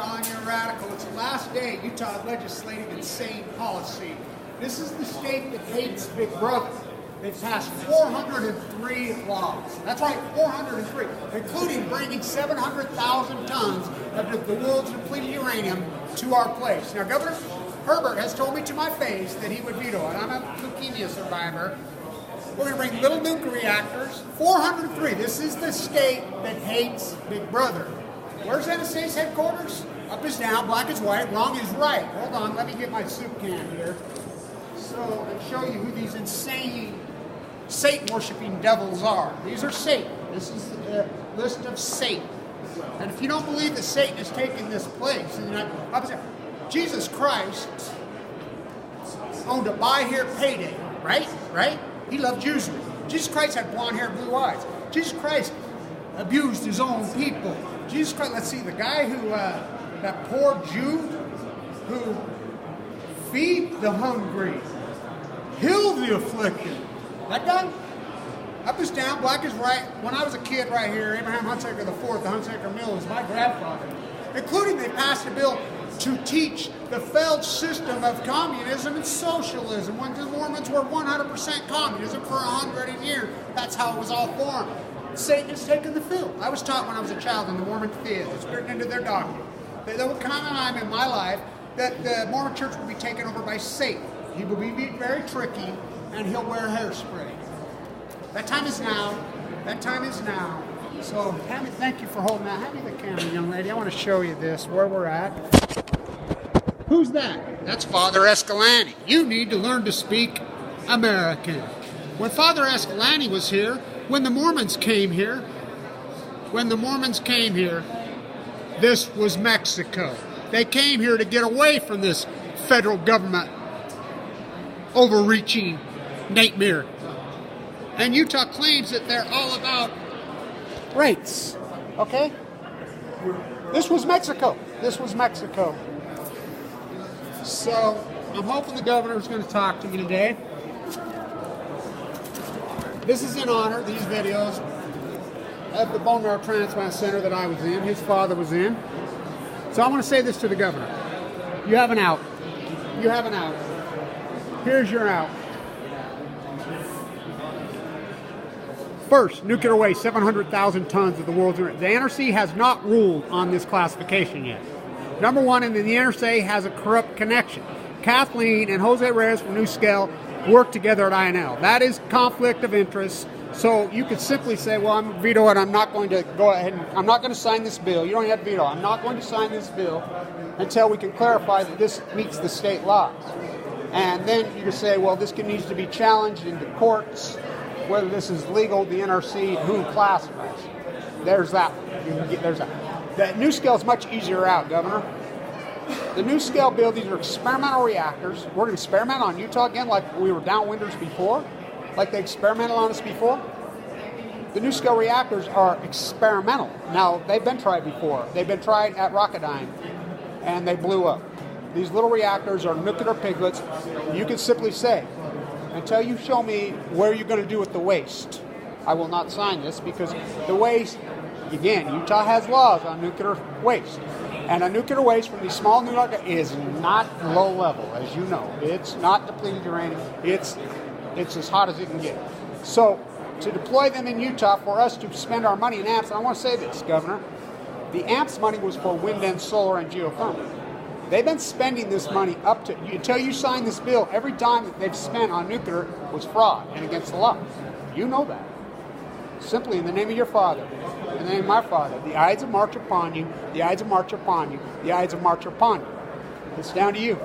calling you a radical. It's the last day of Utah legislative insane policy. This is the state that hates Big Brother. They've passed 403 laws. That's right, 403, including bringing 700,000 tons of the world's depleted uranium to our place. Now, Governor Herbert has told me to my face that he would veto it. I'm a leukemia survivor. We're going to bring little nuclear reactors, 403. This is the state that hates Big Brother. Where's NSA's headquarters? Up is down, black is white, wrong is right. Hold on, let me get my soup can here. So, and show you who these insane Satan-worshipping devils are. These are Satan. This is the list of Satan. And if you don't believe that Satan has taken this place, Jesus Christ owned a buy here, pay day, right? Right? He loved usury. Jesus Christ had blonde hair, blue eyes. Jesus Christ abused his own people. Jesus Christ, let's see, the guy who, that poor Jew who feed the hungry, heal the afflicted. That guy? Up is down, black is right. When I was a kid right here, Abraham Hunsaker IV, the Hunsaker Mill, was my grandfather. Including they passed a bill to teach the failed system of communism and socialism when the Mormons were 100% communism for 100 years. That's how it was all formed. Satan has taken the field. I was taught when I was a child in the Mormon faith. It's written into their doctrine. There will come a time in my life that the Mormon church will be taken over by Satan. He will be very tricky, and he'll wear hairspray. That time is now. That time is now. So, Hammy, thank you for holding that. Hand me the camera, young lady. I want to show you this, where we're at. Who's that? That's Father Escalante. You need to learn to speak American. When Father Escalante was here, when the Mormons came here, this was Mexico. They came here to get away from this federal government overreaching nightmare. And Utah claims that they're all about rights. Okay? This was Mexico. This was Mexico. So, I'm hoping the governor is going to talk to me today. This is in honor, these videos, of the bone marrow transplant center that I was in. His father was in. So I want to say this to the governor. You have an out. You have an out. Here's your out. First, nuclear waste, 700,000 tons of the world's uranium. The NRC has not ruled on this classification yet. Number one, and then the NRC has a corrupt connection. Kathleen and Jose Reyes from New Scale work together at INL. That is conflict of interest. So you could simply say, well, I'm veto it. I'm not going to go ahead and I'm not going to sign this bill. You don't have to veto. I'm not going to sign this bill until we can clarify that this meets the state laws. And then you can say, well, this needs to be challenged in the courts, whether this is legal, the NRC, who classifies. There's that. There's that. The new scale is much easier out, Governor. The new scale bill, these are experimental reactors. We're going to experiment on Utah again like we were downwinders before, like they experimented on us before. The new scale reactors are experimental. Now, they've been tried before. They've been tried at Rocketdyne, and they blew up. These little reactors are nuclear piglets. You can simply say, until you show me where you're going to do with the waste, I will not sign this, because the waste, again, Utah has laws on nuclear waste. And a nuclear waste from these small nuclear is not low level, as you know. It's not depleted uranium. It's as hot as it can get. So to deploy them in Utah for us to spend our money in AMPS, and I want to say this, Governor, the AMPS money was for wind and solar and geothermal. They've been spending this money up to, until you sign this bill, every dime that they've spent on nuclear was fraud and against the law. You know that. Simply in the name of your father, in the name of my father, the Ides of March upon you, the Ides of March upon you, the Ides of March upon you. It's down to you.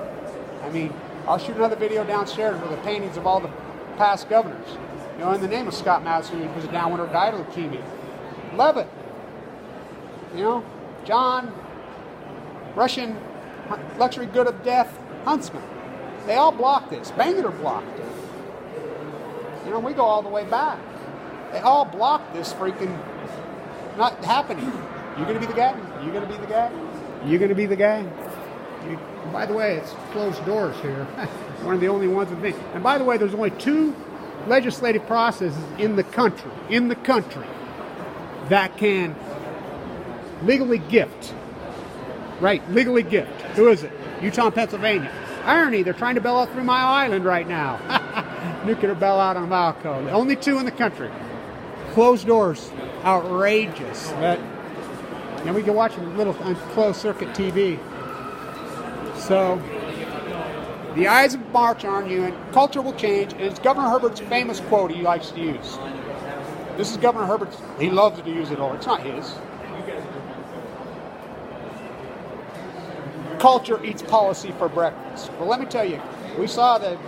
I mean, I'll shoot another video downstairs with the paintings of all the past governors. You know, in the name of Scott Madison, who was a downwinder, died of leukemia. Levitt, you know, John, Russian luxury good of death, Huntsman. They all blocked this. Bangerter blocked it. You know, we go all the way back. They all blocked this freaking not happening. You gonna be the guy? You gonna be the guy? You gonna be the guy? By the way, it's closed doors here. One of the only ones that think. And by the way, there's only 2 legislative processes in the country that can legally gift Right, legally gift. Who is it? Utah and Pennsylvania. Irony, they're trying to bail out 3 Mile Island right now. Nuclear bailout on Valco. The only 2 in the country. Closed doors. Outrageous. But then we can watch a little on closed circuit TV. So, the eyes of March are on you, and culture will change. And it's Governor Herbert's famous quote he likes to use. This is Governor Herbert's. He loves to use it all. It's not his. Culture eats policy for breakfast. Well, let me tell you, we saw the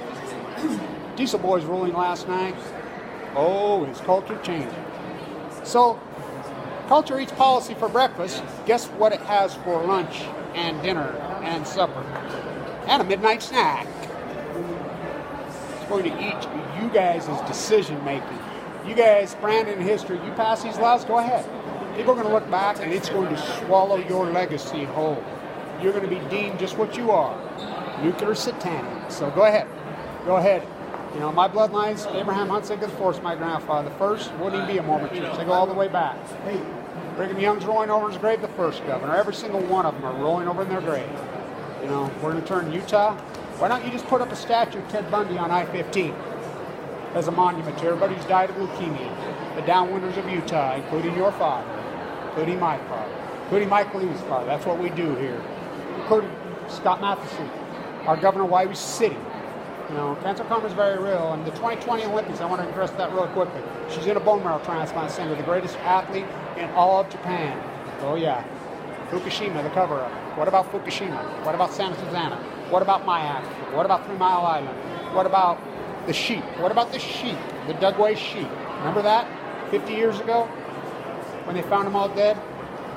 Diesel Boys ruling last night. Oh, is culture changing? So, culture eats policy for breakfast. Guess what it has for lunch and dinner and supper? And a midnight snack. It's going to eat you guys' decision making. You guys, Brandon, in history, you pass these laws, go ahead. People are going to look back and it's going to swallow your legacy whole. You're going to be deemed just what you are, nuclear satanic. So go ahead. Go ahead. You know, my bloodlines, Abraham Huntzick the fourth, my grandfather. The first wouldn't even be a Mormon church. They go all the way back. Hey, Brigham Young's rolling over in his grave, the first governor. Every single one of them are rolling over in their grave. You know, we're going to turn Utah. Why don't you just put up a statue of Ted Bundy on I-15 as a monument to everybody who's died of leukemia, the downwinders of Utah, including your father, including my father, including Mike Lee's father. That's what we do here. Including Scott Matheson, our governor, why he's sitting. You know, cancer karma is very real. And the 2020 Olympics, I want to address that real quickly. She's in a bone marrow transplant center, the greatest athlete in all of Japan. Oh yeah. Fukushima, the cover-up. What about Fukushima? What about Santa Susana? What about my accident? What about 3 Mile Island? What about the sheep? What about the sheep? The Dugway sheep. Remember that? 50 years ago? When they found them all dead?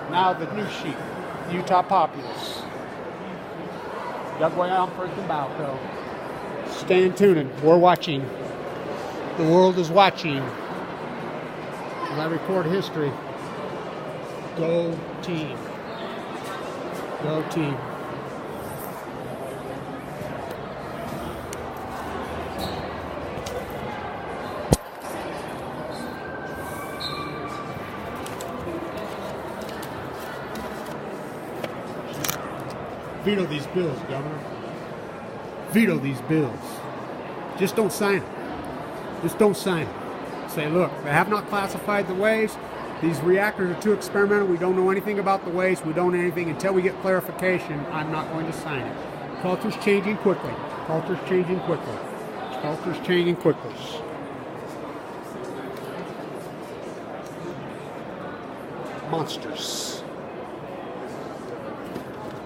Now the new sheep. Utah populace. Dugway on freaking Balco. Stay tuned. We're watching. The world is watching. As I record history. Go team. Go team. Veto these bills, Governor. Veto these bills. Just don't sign them. Just don't sign them. Say, look, they have not classified the waste. These reactors are too experimental. We don't know anything about the waste. We don't know anything. Until we get clarification, I'm not going to sign it. Culture's changing quickly. Culture's changing quickly. Culture's changing quickly. Monsters.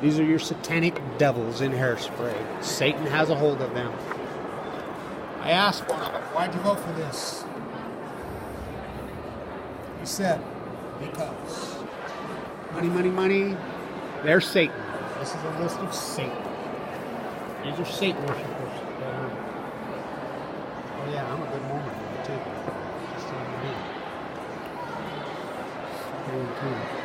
These are your satanic devils in hairspray. Satan has a hold of them. I asked one of them, why'd you vote for this? He said, because. Money, money, money. There's Satan. This is a list of Satan. These are Satan worshipers. Oh yeah, I'm a good Mormon too. Just so you know.